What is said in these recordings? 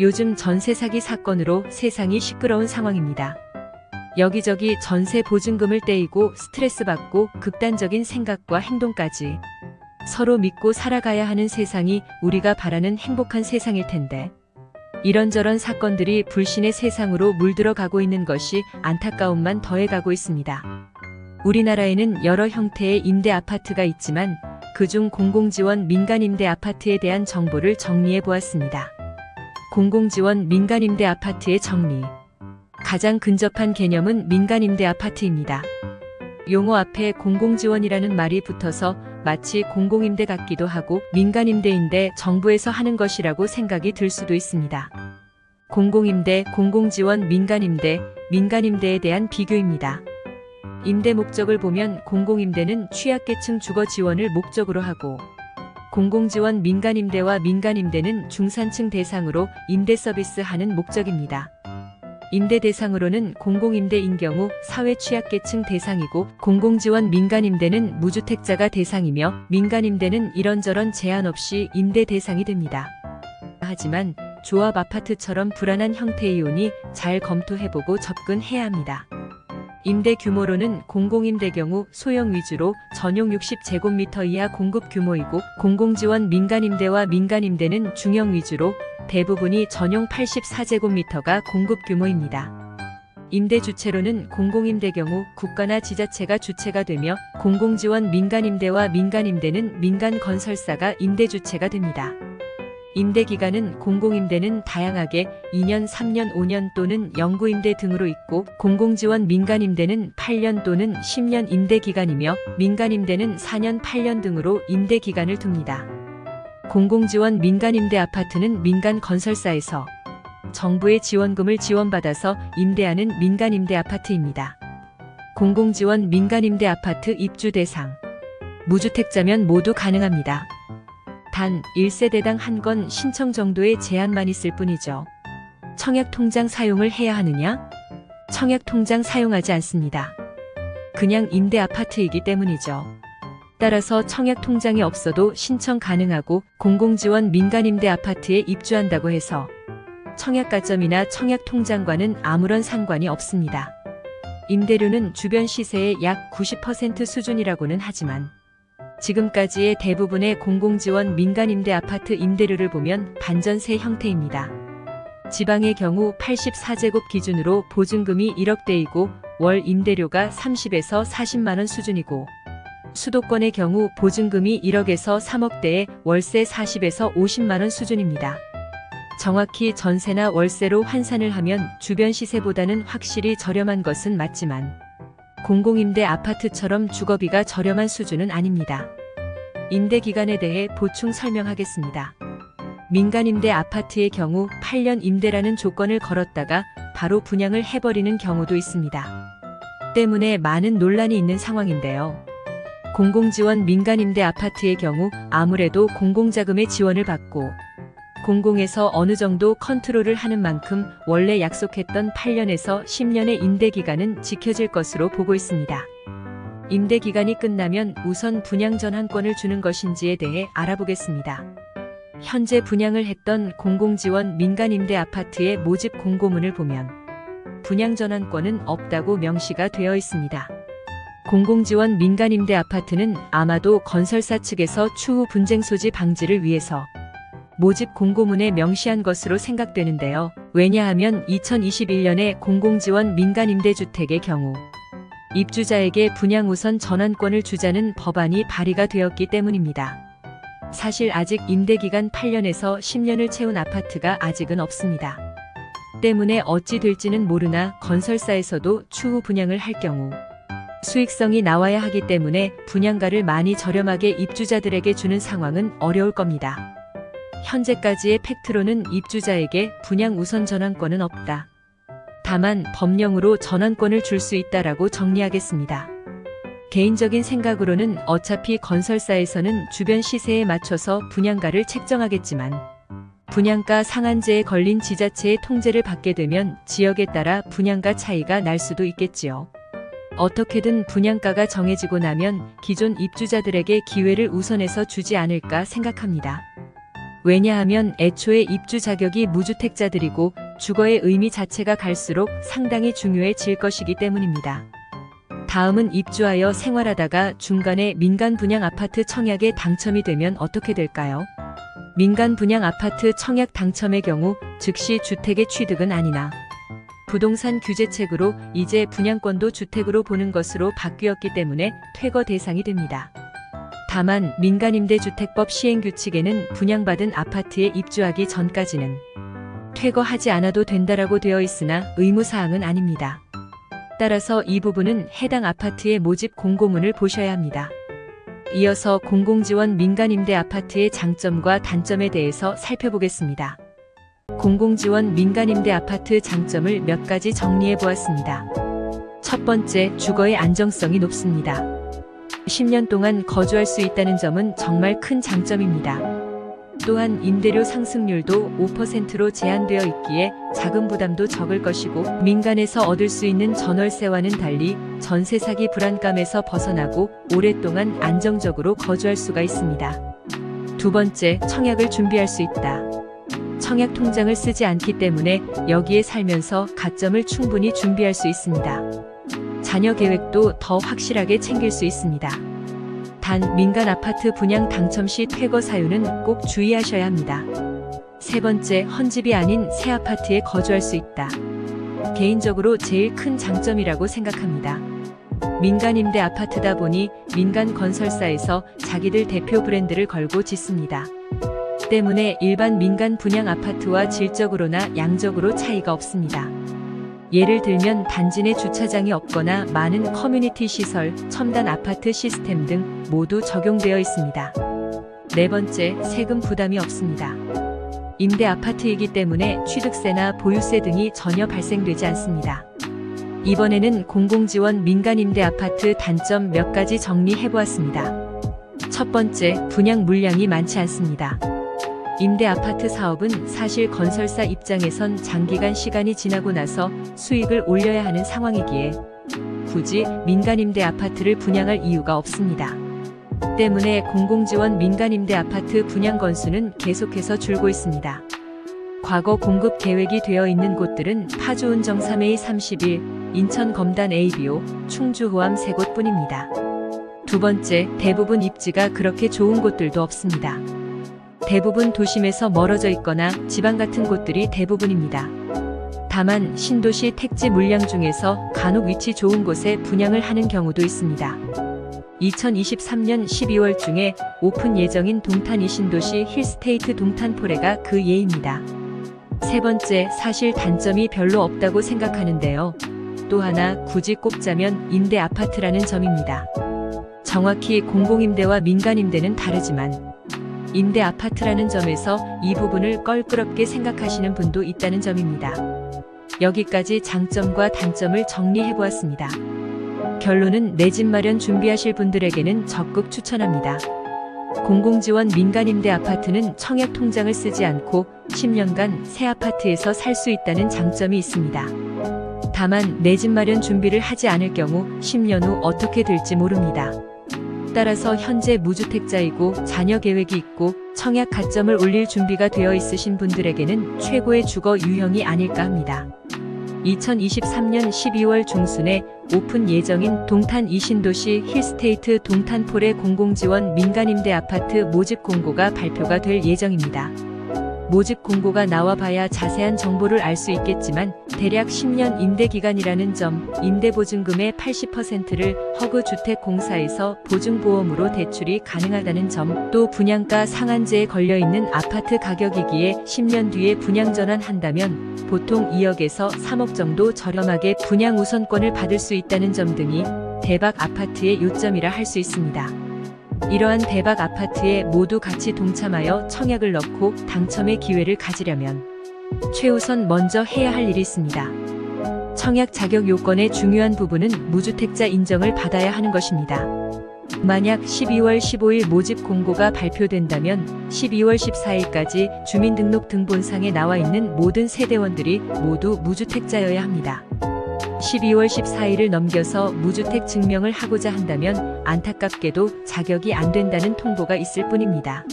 요즘 전세 사기 사건으로 세상이 시끄러운 상황입니다. 여기저기 전세 보증금을 떼이고 스트레스 받고 극단적인 생각과 행동까지. 서로 믿고 살아가야 하는 세상이 우리가 바라는 행복한 세상일 텐데, 이런저런 사건들이 불신의 세상으로 물들어가고 있는 것이 안타까움만 더해가고 있습니다. 우리나라에는 여러 형태의 임대 아파트가 있지만 그중 공공지원 민간임대 아파트에 대한 정보를 정리해 보았습니다. 공공지원 민간임대 아파트의 정리. 가장 근접한 개념은 민간임대 아파트입니다. 용어 앞에 공공지원이라는 말이 붙어서 마치 공공임대 같기도 하고 민간임대인데 정부에서 하는 것이라고 생각이 들 수도 있습니다. 공공임대, 공공지원, 민간임대, 민간임대에 대한 비교입니다. 임대 목적을 보면 공공임대는 취약계층 주거 지원을 목적으로 하고, 공공지원 민간임대와 민간임대는 중산층 대상으로 임대 서비스하는 목적입니다. 임대 대상으로는 공공임대인 경우 사회 취약계층 대상이고, 공공지원 민간임대는 무주택자가 대상이며 민간임대는 이런저런 제한 없이 임대 대상이 됩니다. 하지만 조합 아파트처럼 불안한 형태이오니 잘 검토해보고 접근해야 합니다. 임대 규모로는 공공임대 경우 소형 위주로 전용 60제곱미터 이하 공급 규모이고, 공공지원 민간임대와 민간임대는 중형 위주로 대부분이 전용 84제곱미터가 공급 규모입니다. 임대 주체로는 공공임대 경우 국가나 지자체가 주체가 되며, 공공지원 민간임대와 민간임대는 민간 건설사가 임대 주체가 됩니다. 임대 기간은 공공임대는 다양하게 2년, 3년, 5년 또는 영구임대 등으로 있고, 공공지원 민간임대는 8년 또는 10년 임대 기간이며 민간임대는 4년, 8년 등으로 임대 기간을 둡니다. 공공지원 민간임대 아파트는 민간 건설사에서 정부의 지원금을 지원받아서 임대하는 민간임대 아파트입니다. 공공지원 민간임대 아파트 입주 대상. 무주택자면 모두 가능합니다. 단 1세대당 한 건 신청 정도의 제한만 있을 뿐이죠. 청약통장 사용을 해야 하느냐? 청약통장 사용하지 않습니다. 그냥 임대 아파트이기 때문이죠. 따라서 청약통장이 없어도 신청 가능하고, 공공지원 민간임대 아파트에 입주한다고 해서 청약가점이나 청약통장과는 아무런 상관이 없습니다. 임대료는 주변 시세의 약 90% 수준이라고는 하지만, 지금까지의 대부분의 공공지원 민간임대 아파트 임대료를 보면 반전세 형태입니다. 지방의 경우 84제곱 기준으로 보증금이 1억대이고 월 임대료가 30에서 40만원 수준이고, 수도권의 경우 보증금이 1억에서 3억대에 월세 40에서 50만원 수준입니다. 정확히 전세나 월세로 환산을 하면 주변 시세보다는 확실히 저렴한 것은 맞지만, 공공임대 아파트처럼 주거비가 저렴한 수준은 아닙니다. 임대 기간에 대해 보충 설명하겠습니다. 민간임대 아파트의 경우 8년 임대라는 조건을 걸었다가 바로 분양을 해버리는 경우도 있습니다. 때문에 많은 논란이 있는 상황인데요. 공공지원 민간임대 아파트의 경우 아무래도 공공자금의 지원을 받고, 공공에서 어느 정도 컨트롤을 하는 만큼 원래 약속했던 8년에서 10년의 임대 기간은 지켜질 것으로 보고 있습니다. 임대 기간이 끝나면 우선 분양 전환권을 주는 것인지에 대해 알아보겠습니다. 현재 분양을 했던 공공지원 민간임대 아파트의 모집 공고문을 보면 분양 전환권은 없다고 명시가 되어 있습니다. 공공지원 민간임대 아파트는 아마도 건설사 측에서 추후 분쟁 소지 방지를 위해서 모집 공고문에 명시한 것으로 생각되는데요. 왜냐하면 2021년에 공공지원 민간임대주택의 경우 입주자에게 분양 우선 전환권을 주자는 법안이 발의가 되었기 때문입니다. 사실 아직 임대기간 8년에서 10년을 채운 아파트가 아직은 없습니다. 때문에 어찌 될지는 모르나 건설사에서도 추후 분양을 할 경우 수익성이 나와야 하기 때문에 분양가를 많이 저렴하게 입주자들에게 주는 상황은 어려울 겁니다. 현재까지의 팩트로는 입주자에게 분양 우선 전환권은 없다. 다만 법령으로 전환권을 줄 수 있다라고 정리하겠습니다. 개인적인 생각으로는 어차피 건설사에서는 주변 시세에 맞춰서 분양가를 책정하겠지만, 분양가 상한제에 걸린 지자체의 통제를 받게 되면 지역에 따라 분양가 차이가 날 수도 있겠지요. 어떻게든 분양가가 정해지고 나면 기존 입주자들에게 기회를 우선해서 주지 않을까 생각합니다. 왜냐하면 애초에 입주 자격이 무주택자들이고 주거의 의미 자체가 갈수록 상당히 중요해질 것이기 때문입니다. 다음은 입주하여 생활하다가 중간에 민간 분양 아파트 청약에 당첨이 되면 어떻게 될까요? 민간 분양 아파트 청약 당첨의 경우 즉시 주택의 취득은 아니나 부동산 규제책으로 이제 분양권도 주택으로 보는 것으로 바뀌었기 때문에 퇴거 대상이 됩니다. 다만 민간임대주택법 시행규칙에는 분양받은 아파트에 입주하기 전까지는 퇴거하지 않아도 된다라고 되어 있으나 의무사항은 아닙니다. 따라서 이 부분은 해당 아파트의 모집 공고문을 보셔야 합니다. 이어서 공공지원 민간임대 아파트의 장점과 단점에 대해서 살펴보겠습니다. 공공지원 민간임대 아파트 장점을 몇 가지 정리해 보았습니다. 첫 번째, 주거의 안정성이 높습니다. 10년 동안 거주할 수 있다는 점은 정말 큰 장점입니다. 또한 임대료 상승률도 5%로 제한되어 있기에 자금 부담도 적을 것이고 민간에서 얻을 수 있는 전월세와는 달리 전세 사기 불안감에서 벗어나고 오랫동안 안정적으로 거주할 수가 있습니다. 두 번째, 청약을 준비할 수 있다. 청약 통장을 쓰지 않기 때문에 여기에 살면서 가점을 충분히 준비할 수 있습니다. 자녀 계획도 더 확실하게 챙길 수 있습니다. 단 민간 아파트 분양 당첨 시 퇴거 사유는 꼭 주의하셔야 합니다. 세 번째, 헌집이 아닌 새 아파트에 거주할 수 있다. 개인적으로 제일 큰 장점이라고 생각합니다. 민간 임대 아파트다 보니 민간 건설사에서 자기들 대표 브랜드를 걸고 짓습니다. 때문에 일반 민간 분양 아파트와 질적으로나 양적으로 차이가 없습니다. 예를 들면 단지 내 주차장이 없거나 많은 커뮤니티 시설, 첨단 아파트 시스템 등 모두 적용되어 있습니다. 네 번째, 세금 부담이 없습니다. 임대 아파트이기 때문에 취득세나 보유세 등이 전혀 발생되지 않습니다. 이번에는 공공지원 민간임대 아파트 단점 몇 가지 정리해보았습니다. 첫 번째, 분양 물량이 많지 않습니다. 임대 아파트 사업은 사실 건설사 입장에선 장기간 시간이 지나고 나서 수익을 올려야 하는 상황이기에 굳이 민간임대 아파트를 분양할 이유가 없습니다. 때문에 공공지원 민간임대 아파트 분양 건수는 계속해서 줄고 있습니다. 과거 공급 계획이 되어 있는 곳들은 파주 운정 3A 31, 인천 검단 ABO, 충주 호암 3곳뿐입니다. 두 번째, 대부분 입지가 그렇게 좋은 곳들도 없습니다. 대부분 도심에서 멀어져 있거나 지방 같은 곳들이 대부분입니다. 다만 신도시 택지 물량 중에서 간혹 위치 좋은 곳에 분양을 하는 경우도 있습니다. 2023년 12월 중에 오픈 예정인 동탄 이신도시 힐스테이트 동탄포레가 그 예입니다. 세 번째, 사실 단점이 별로 없다고 생각하는데요. 또 하나 굳이 꼽자면 임대 아파트라는 점입니다. 정확히 공공임대와 민간임대는 다르지만 임대 아파트라는 점에서 이 부분을 껄끄럽게 생각하시는 분도 있다는 점입니다. 여기까지 장점과 단점을 정리해보았습니다. 결론은 내 집 마련 준비하실 분들에게는 적극 추천합니다. 공공지원 민간임대 아파트는 청약 통장을 쓰지 않고 10년간 새 아파트에서 살 수 있다는 장점이 있습니다. 다만 내 집 마련 준비를 하지 않을 경우 10년 후 어떻게 될지 모릅니다. 따라서 현재 무주택자이고 자녀 계획이 있고 청약 가점을 올릴 준비가 되어 있으신 분들에게는 최고의 주거 유형이 아닐까 합니다. 2023년 12월 중순에 오픈 예정인 동탄 이신도시 힐스테이트 동탄포레 공공지원 민간임대 아파트 모집 공고가 발표가 될 예정입니다. 모집 공고가 나와봐야 자세한 정보를 알 수 있겠지만 대략 10년 임대기간이라는 점, 임대보증금의 80%를 허그주택공사에서 보증보험으로 대출이 가능하다는 점, 또 분양가 상한제에 걸려있는 아파트 가격이기에 10년 뒤에 분양 전환한다면 보통 2억에서 3억 정도 저렴하게 분양 우선권을 받을 수 있다는 점 등이 대박 아파트의 요점이라 할 수 있습니다. 이러한 대박 아파트에 모두 같이 동참하여 청약을 넣고 당첨의 기회를 가지려면 최우선 먼저 해야 할 일이 있습니다. 청약 자격 요건의 중요한 부분은 무주택자 인정을 받아야 하는 것입니다. 만약 12월 15일 모집 공고가 발표된다면 12월 14일까지 주민등록등본상에 나와 있는 모든 세대원들이 모두 무주택자여야 합니다. 12월 14일을 넘겨서 무주택 증명을 하고자 한다면 안타깝게도 자격이 안 된다는 통보가 있을 뿐입니다.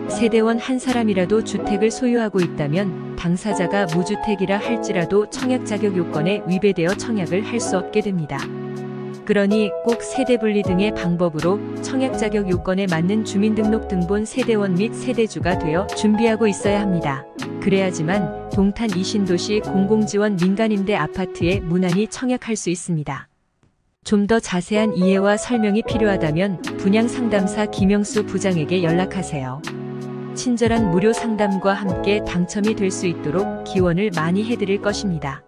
세대원 한 사람이라도 주택을 소유하고 있다면 당사자가 무주택이라 할지라도 청약 자격 요건에 위배되어 청약을 할 수 없게 됩니다. 그러니 꼭 세대분리 등의 방법으로 청약 자격 요건에 맞는 주민등록등본 세대원 및 세대주가 되어 준비하고 있어야 합니다. 그래야지만 동탄 이신도시 공공지원 민간임대 아파트에 무난히 청약할 수 있습니다. 좀 더 자세한 이해와 설명이 필요하다면 분양상담사 김영수 부장에게 연락하세요. 친절한 무료 상담과 함께 당첨이 될 수 있도록 기원을 많이 해드릴 것입니다.